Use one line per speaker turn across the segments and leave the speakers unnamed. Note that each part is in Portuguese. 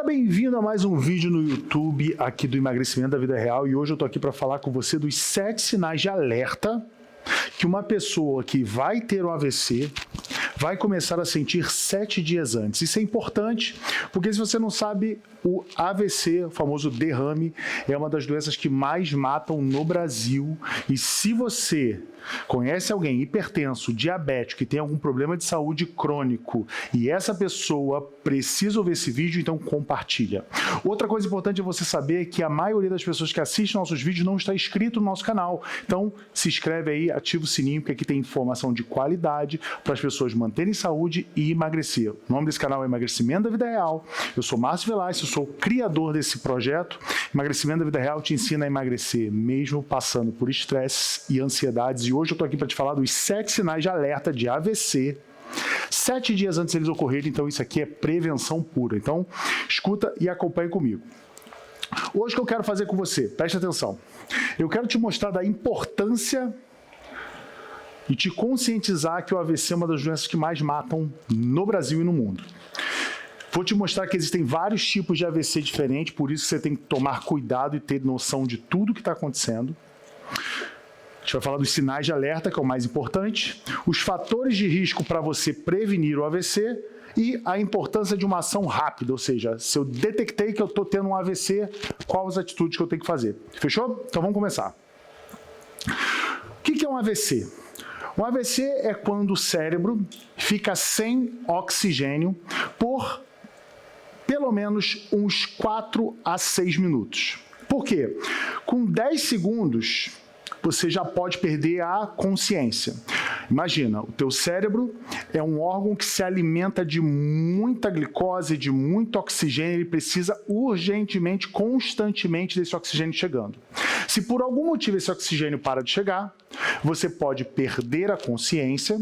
Galera, bem-vindo a mais um vídeo no YouTube aqui do Emagrecimento da Vida Real, e hoje eu tô aqui para falar com você dos 7 sinais de alerta que uma pessoa que vai ter um AVC vai começar a sentir 7 dias antes. Isso é importante, porque se você não sabe, o AVC, o famoso derrame, é uma das doenças que mais matam no Brasil. E se você conhece alguém hipertenso, diabético, que tem algum problema de saúde crônico, e essa pessoa precisa ouvir esse vídeo, então compartilha. Outra coisa importante é você saber que a maioria das pessoas que assistem nossos vídeos não está inscrito no nosso canal. Então se inscreve aí, ativa o sininho, porque aqui tem informação de qualidade para as pessoas manterem saúde e emagrecer. O nome desse canal é Emagrecimento da Vida Real. Eu sou Márcio Velasquez, eu sou o criador desse projeto. Emagrecimento da Vida Real te ensina a emagrecer, mesmo passando por estresse e ansiedades. E hoje eu estou aqui para te falar dos 7 sinais de alerta de AVC, 7 dias antes deles ocorrerem. Então isso aqui é prevenção pura. Então escuta e acompanhe comigo. Hoje o que eu quero fazer com você, preste atenção, eu quero te mostrar da importância e te conscientizar que o AVC é uma das doenças que mais matam no Brasil e no mundo. Vou te mostrar que existem vários tipos de AVC diferentes, por isso você tem que tomar cuidado e ter noção de tudo que está acontecendo. A gente vai falar dos sinais de alerta, que é o mais importante, os fatores de risco para você prevenir o AVC e a importância de uma ação rápida, ou seja, se eu detectei que eu estou tendo um AVC, quais as atitudes que eu tenho que fazer. Fechou? Então vamos começar. O que é um AVC? Um AVC é quando o cérebro fica sem oxigênio por pelo menos uns 4 a 6 minutos. Por quê? Com 10 segundos, você já pode perder a consciência. Imagina, o teu cérebro é um órgão que se alimenta de muita glicose, de muito oxigênio, ele precisa urgentemente, constantemente desse oxigênio chegando. Se por algum motivo esse oxigênio para de chegar, você pode perder a consciência,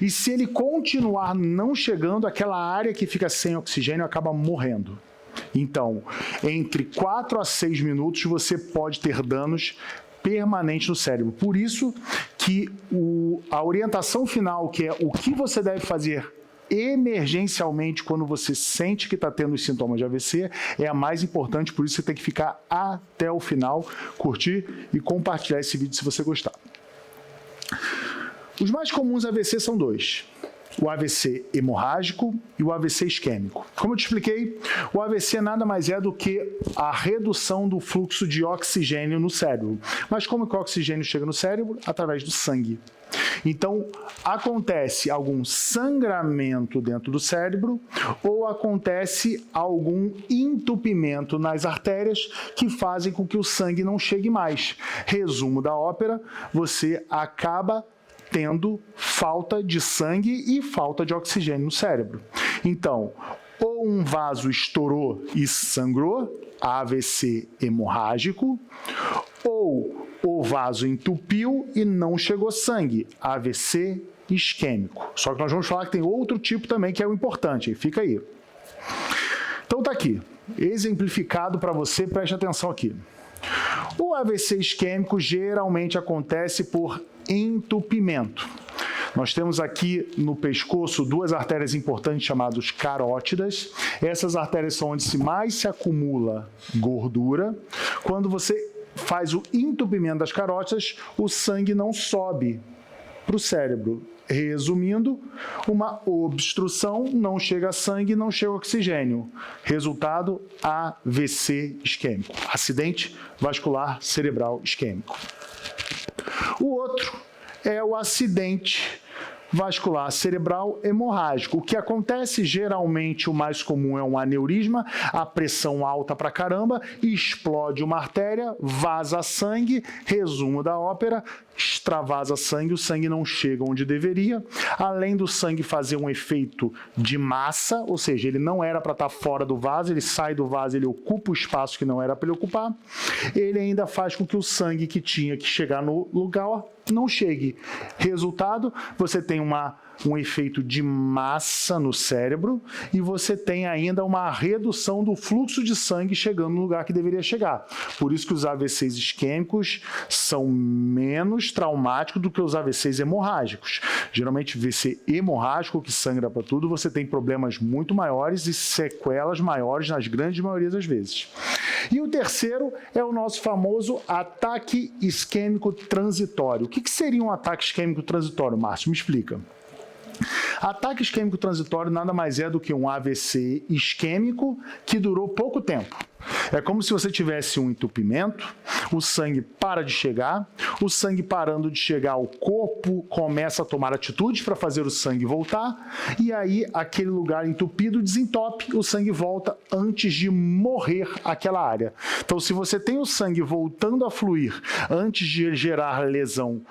e se ele continuar não chegando, aquela área que fica sem oxigênio acaba morrendo. Então, entre 4 a 6 minutos você pode ter danos permanentes no cérebro. Por isso que a orientação final, que é o que você deve fazer emergencialmente quando você sente que está tendo os sintomas de AVC, é a mais importante. Por isso você tem que ficar até o final, curtir e compartilhar esse vídeo se você gostar. Os mais comuns AVC são 2. O AVC hemorrágico e o AVC isquêmico. Como eu te expliquei, o AVC nada mais é do que a redução do fluxo de oxigênio no cérebro. Mas como que o oxigênio chega no cérebro? Através do sangue. Então, acontece algum sangramento dentro do cérebro ou acontece algum entupimento nas artérias que fazem com que o sangue não chegue mais. Resumo da ópera, você acaba tendo falta de sangue e falta de oxigênio no cérebro. Então, ou um vaso estourou e sangrou, AVC hemorrágico, ou o vaso entupiu e não chegou sangue, AVC isquêmico. Só que nós vamos falar que tem outro tipo também que é o importante, fica aí. Então tá aqui, exemplificado para você, preste atenção aqui. O AVC isquêmico geralmente acontece por entupimento. Nós temos aqui no pescoço 2 artérias importantes chamadas carótidas. Essas artérias são onde mais se acumula gordura. Quando você faz o entupimento das carótidas, o sangue não sobe para o cérebro. Resumindo, uma obstrução, não chega sangue, não chega oxigênio. Resultado, AVC isquêmico, acidente vascular cerebral isquêmico. O outro é o acidente vascular cerebral hemorrágico. O que acontece, geralmente o mais comum é um aneurisma, a pressão alta pra caramba, explode uma artéria, vaza sangue, resumo da ópera, extravasa sangue, o sangue não chega onde deveria. Além do sangue fazer um efeito de massa, ou seja, ele não era para estar fora do vaso, ele sai do vaso, ele ocupa o espaço que não era para ele ocupar, ele ainda faz com que o sangue que tinha que chegar no lugar não chegue. Resultado, você tem uma um efeito de massa no cérebro e você tem ainda uma redução do fluxo de sangue chegando no lugar que deveria chegar. Por isso que os AVCs isquêmicos são menos traumáticos do que os AVCs hemorrágicos. Geralmente, AVC hemorrágico, que sangra para tudo, você tem problemas muito maiores e sequelas maiores nas grandes maioria das vezes. E o terceiro é o nosso famoso ataque isquêmico transitório. O que seria um ataque isquêmico transitório, Márcio? Me explica. Ataque isquêmico transitório nada mais é do que um AVC isquêmico que durou pouco tempo. É como se você tivesse um entupimento, o sangue para de chegar, o sangue parando de chegar, o corpo começa a tomar atitudes para fazer o sangue voltar, e aí aquele lugar entupido desentope, o sangue volta antes de morrer aquela área. Então, se você tem o sangue voltando a fluir antes de gerar lesão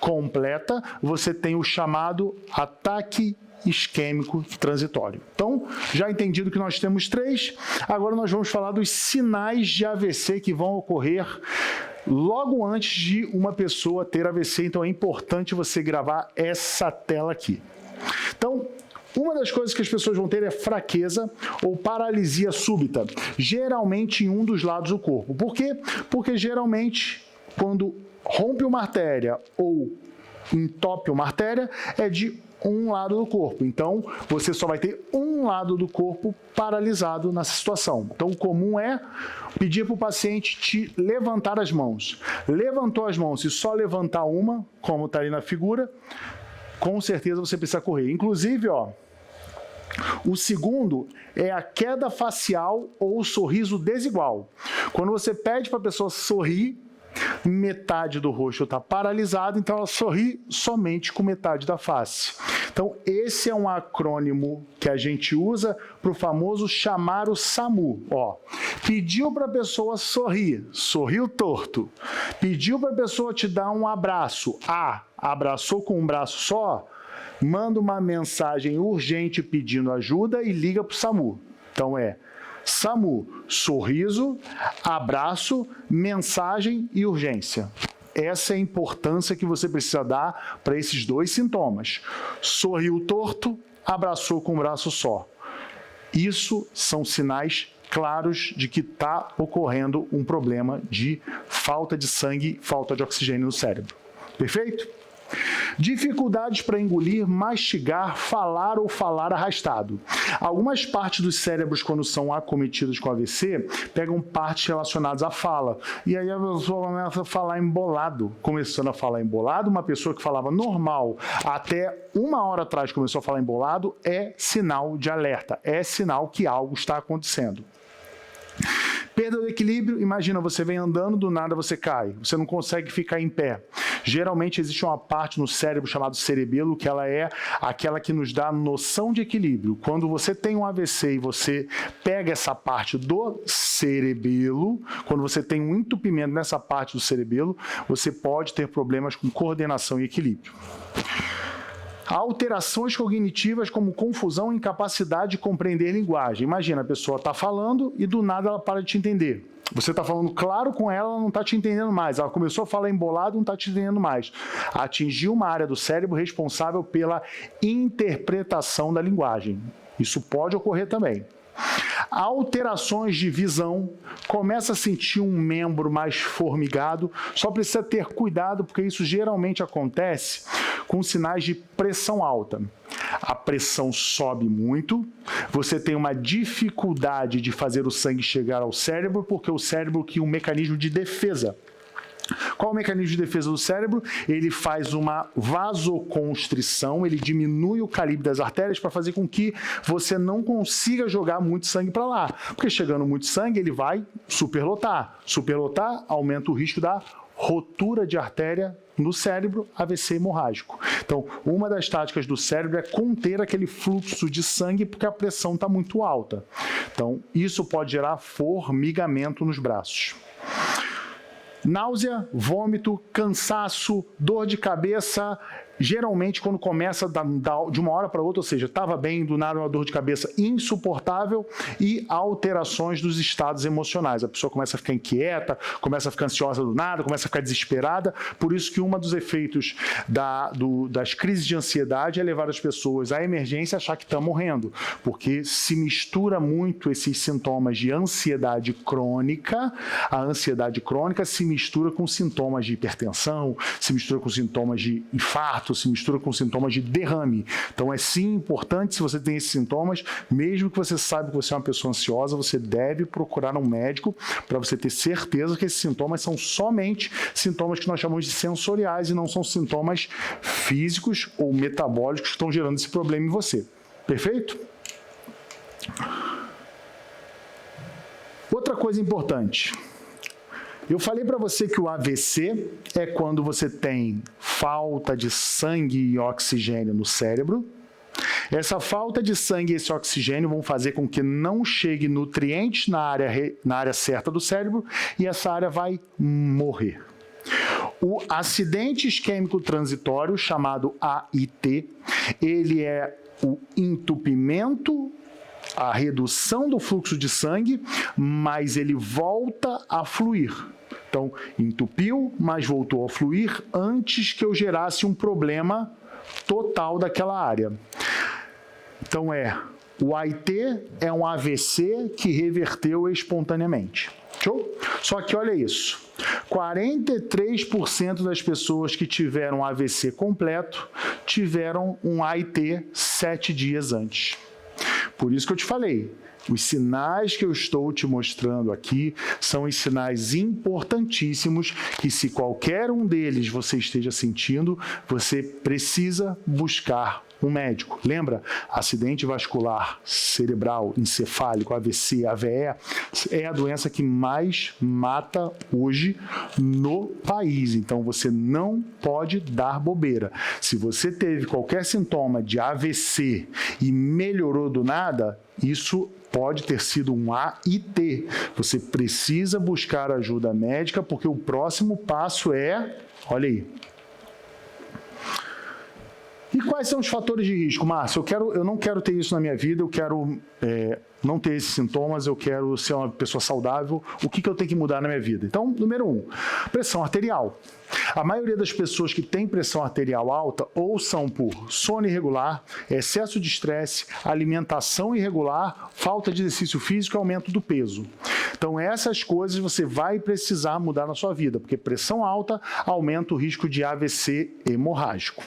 completa, você tem o chamado ataque isquêmico transitório. Então, já entendido que nós temos 3, agora nós vamos falar dos sinais de AVC que vão ocorrer logo antes de uma pessoa ter AVC, então é importante você gravar essa tela aqui. Então, uma das coisas que as pessoas vão ter é fraqueza ou paralisia súbita, geralmente em um dos lados do corpo. Por quê? Porque geralmente, quando rompe uma artéria ou entope uma artéria, é de um lado do corpo. Então, você só vai ter um lado do corpo paralisado nessa situação. Então, o comum é pedir para o paciente te levantar as mãos. Levantou as mãos e só levantar uma, como está ali na figura, com certeza você precisa correr. Inclusive, ó, o segundo é a queda facial ou o sorriso desigual. Quando você pede para a pessoa sorrir, metade do rosto está paralisado, então ela sorri somente com metade da face. Então, esse é um acrônimo que a gente usa para o famoso chamar o SAMU. Ó, pediu para a pessoa sorrir, sorriu torto. Pediu para a pessoa te dar um abraço. Abraçou com um braço só, manda uma mensagem urgente pedindo ajuda e liga para o SAMU. Então, SAMU, sorriso, abraço, mensagem e urgência. Essa é a importância que você precisa dar para esses 2 sintomas. Sorriu torto, abraçou com um braço só. Isso são sinais claros de que está ocorrendo um problema de falta de sangue, falta de oxigênio no cérebro. Perfeito? Dificuldades para engolir, mastigar, falar ou falar arrastado. Algumas partes dos cérebros, quando são acometidas com AVC, pegam partes relacionadas à fala. E aí a pessoa começa a falar embolado. Começando a falar embolado, uma pessoa que falava normal até 1 hora atrás começou a falar embolado, é sinal de alerta, é sinal que algo está acontecendo. Perda do equilíbrio, imagina, você vem andando, do nada você cai, você não consegue ficar em pé. Geralmente existe uma parte no cérebro chamada cerebelo, que ela é aquela que nos dá noção de equilíbrio. Quando você tem um AVC e você pega essa parte do cerebelo, quando você tem um entupimento nessa parte do cerebelo, você pode ter problemas com coordenação e equilíbrio. Alterações cognitivas como confusão e incapacidade de compreender linguagem. Imagina, a pessoa está falando e do nada ela para de te entender. Você está falando claro com ela, ela não está te entendendo mais. Ela começou a falar embolado, não está te entendendo mais. Atingiu uma área do cérebro responsável pela interpretação da linguagem. Isso pode ocorrer também. Alterações de visão, começa a sentir um membro mais formigado, só precisa ter cuidado porque isso geralmente acontece com sinais de pressão alta. A pressão sobe muito, você tem uma dificuldade de fazer o sangue chegar ao cérebro porque o cérebro cria um mecanismo de defesa. Qual é o mecanismo de defesa do cérebro? Ele faz uma vasoconstrição, ele diminui o calibre das artérias para fazer com que você não consiga jogar muito sangue para lá. Porque chegando muito sangue, ele vai superlotar. Superlotar aumenta o risco da rotura de artéria no cérebro, AVC hemorrágico. Então, uma das táticas do cérebro é conter aquele fluxo de sangue porque a pressão está muito alta. Então, isso pode gerar formigamento nos braços. Náusea, vômito, cansaço, dor de cabeça, geralmente quando começa de uma hora para outra, ou seja, estava bem, do nada uma dor de cabeça insuportável e alterações dos estados emocionais. A pessoa começa a ficar inquieta, começa a ficar ansiosa do nada, começa a ficar desesperada. Por isso que um dos efeitos das crises de ansiedade é levar as pessoas à emergência e achar que estão morrendo, porque se mistura muito esses sintomas de ansiedade crônica. A ansiedade crônica se mistura com sintomas de hipertensão, se mistura com sintomas de infarto, se mistura com sintomas de derrame. Então é sim importante, se você tem esses sintomas, mesmo que você saiba que você é uma pessoa ansiosa, você deve procurar um médico para você ter certeza que esses sintomas são somente sintomas que nós chamamos de sensoriais e não são sintomas físicos ou metabólicos que estão gerando esse problema em você. Perfeito? Outra coisa importante. Eu falei para você que o AVC é quando você tem falta de sangue e oxigênio no cérebro. Essa falta de sangue e esse oxigênio vão fazer com que não chegue nutrientes na área certa do cérebro e essa área vai morrer. O acidente isquêmico transitório, chamado AIT, ele é o entupimento, a redução do fluxo de sangue, mas ele volta a fluir. Então, entupiu, mas voltou a fluir antes que eu gerasse um problema total daquela área. Então, o AIT é um AVC que reverteu espontaneamente. Show? Só que olha isso, 43% das pessoas que tiveram AVC completo tiveram um AIT 7 dias antes. Por isso que eu te falei, os sinais que eu estou te mostrando aqui são os sinais importantíssimos que, se qualquer um deles você esteja sentindo, você precisa buscar um médico. Lembra? Acidente vascular cerebral, encefálico, AVC, AVE, é a doença que mais mata hoje no país. Então, você não pode dar bobeira. Se você teve qualquer sintoma de AVC e melhorou do nada, isso pode ter sido um AIT. Você precisa buscar ajuda médica, porque o próximo passo é, olha aí. E quais são os fatores de risco, Márcio? Eu não quero ter isso na minha vida, eu quero não ter esses sintomas, eu quero ser uma pessoa saudável. O que eu tenho que mudar na minha vida? Então, número 1, pressão arterial. A maioria das pessoas que tem pressão arterial alta ou são por sono irregular, excesso de estresse, alimentação irregular, falta de exercício físico e aumento do peso. Então, essas coisas você vai precisar mudar na sua vida, porque pressão alta aumenta o risco de AVC hemorrágico.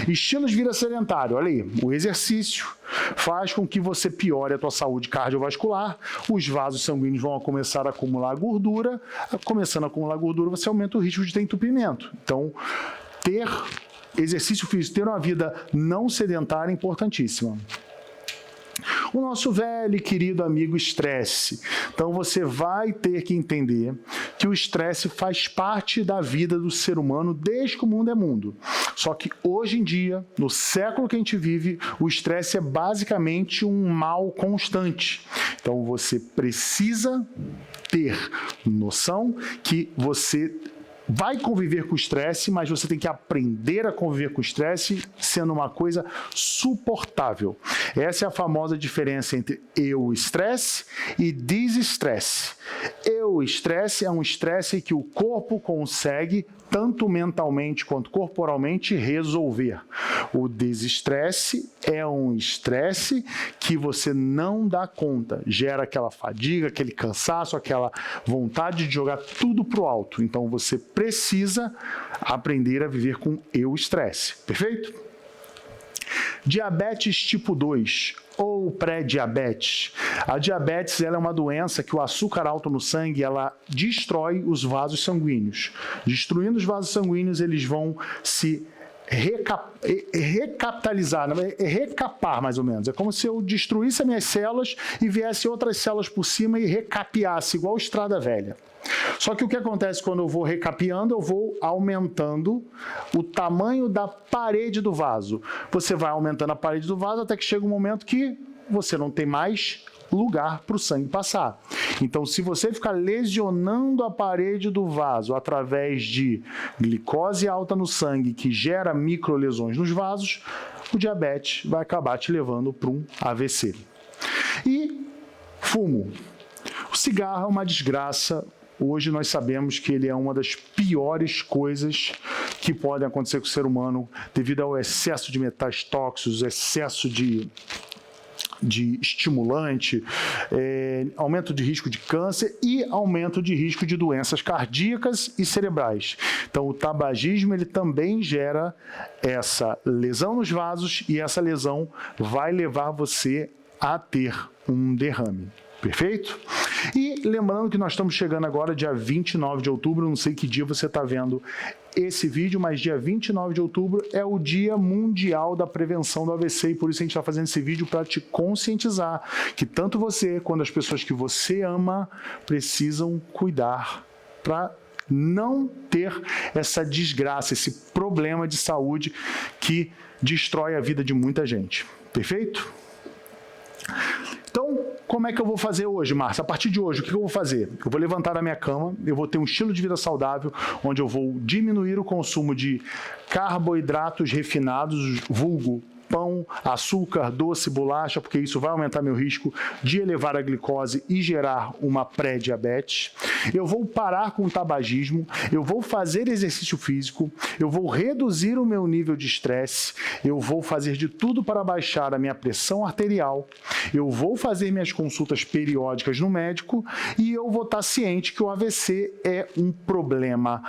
Estilo de vida sedentário, olha aí, o exercício faz com que você piore a tua saúde cardiovascular, os vasos sanguíneos vão começar a acumular gordura, começando a acumular gordura, você aumenta o risco de ter entupimento. Então, ter exercício físico, ter uma vida não sedentária é importantíssima. O nosso velho e querido amigo estresse. Então, você vai ter que entender que o estresse faz parte da vida do ser humano desde que o mundo é mundo. Só que hoje em dia, no século que a gente vive, o estresse é basicamente um mal constante. Então, você precisa ter noção que você vai conviver com o estresse, mas você tem que aprender a conviver com o estresse sendo uma coisa suportável. Essa é a famosa diferença entre eu-estresse e desestresse. Eu-estresse é um estresse que o corpo consegue, tanto mentalmente quanto corporalmente, resolver. O desestresse é um estresse que você não dá conta, gera aquela fadiga, aquele cansaço, aquela vontade de jogar tudo para o alto. Então, você precisa aprender a viver com eu-estresse. Perfeito? Diabetes tipo 2 ou pré-diabetes. A diabetes ela é uma doença que o açúcar alto no sangue ela destrói os vasos sanguíneos. Destruindo os vasos sanguíneos, eles vão se recapitalizar, recapar mais ou menos. É como se eu destruísse as minhas células e viesse outras células por cima e recapeasse, igual estrada velha. Só que o que acontece quando eu vou recapeando, eu vou aumentando o tamanho da parede do vaso. Você vai aumentando a parede do vaso até que chega um momento que você não tem mais lugar para o sangue passar. Então, se você ficar lesionando a parede do vaso através de glicose alta no sangue, que gera microlesões nos vasos, o diabetes vai acabar te levando para um AVC. E fumo. O cigarro é uma desgraça. Hoje nós sabemos que ele é uma das piores coisas que podem acontecer com o ser humano devido ao excesso de metais tóxicos, excesso de estimulante, aumento de risco de câncer e aumento de risco de doenças cardíacas e cerebrais. Então, o tabagismo ele também gera essa lesão nos vasos e essa lesão vai levar você a ter um derrame. Perfeito? E lembrando que nós estamos chegando agora, dia 29 de outubro, não sei que dia você está vendo esse vídeo, mas dia 29 de outubro é o Dia Mundial da Prevenção do AVC e por isso a gente está fazendo esse vídeo para te conscientizar que tanto você quanto as pessoas que você ama precisam cuidar para não ter essa desgraça, esse problema de saúde que destrói a vida de muita gente. Perfeito? Então, como é que eu vou fazer hoje, Márcio? A partir de hoje, o que eu vou fazer? Eu vou levantar da minha cama, eu vou ter um estilo de vida saudável, onde eu vou diminuir o consumo de carboidratos refinados, vulgo pão, açúcar, doce, bolacha, porque isso vai aumentar meu risco de elevar a glicose e gerar uma pré-diabetes. Eu vou parar com o tabagismo, eu vou fazer exercício físico, eu vou reduzir o meu nível de estresse, eu vou fazer de tudo para baixar a minha pressão arterial, eu vou fazer minhas consultas periódicas no médico e eu vou estar ciente que o AVC é um problema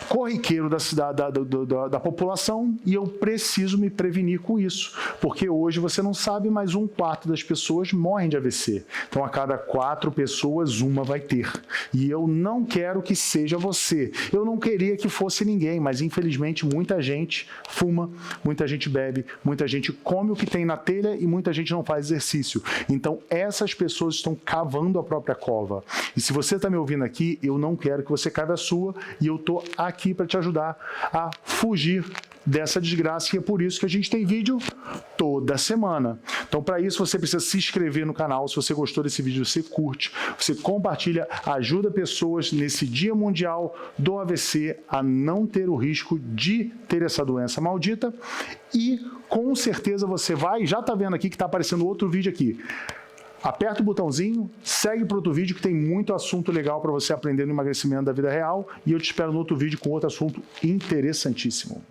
corriqueiro da população e eu preciso me prevenir com isso, porque hoje você não sabe, mas 1/4 das pessoas morrem de AVC. Então, a cada 4 pessoas, uma vai ter. E eu não quero que seja você. Eu não queria que fosse ninguém, mas infelizmente muita gente fuma, muita gente bebe, muita gente come o que tem na telha e muita gente não faz exercício. Então, essas pessoas estão cavando a própria cova. E se você está me ouvindo aqui, eu não quero que você cave a sua e eu estou aqui para te ajudar a fugir dessa desgraça e é por isso que a gente tem vídeo toda semana. Então, para isso, você precisa se inscrever no canal. Se você gostou desse vídeo, você curte, você compartilha, ajuda pessoas nesse Dia Mundial do AVC a não ter o risco de ter essa doença maldita e com certeza você vai, já está vendo aqui que está aparecendo outro vídeo aqui. Aperta o botãozinho, segue para outro vídeo que tem muito assunto legal para você aprender no emagrecimento da vida real e eu te espero no outro vídeo com outro assunto interessantíssimo.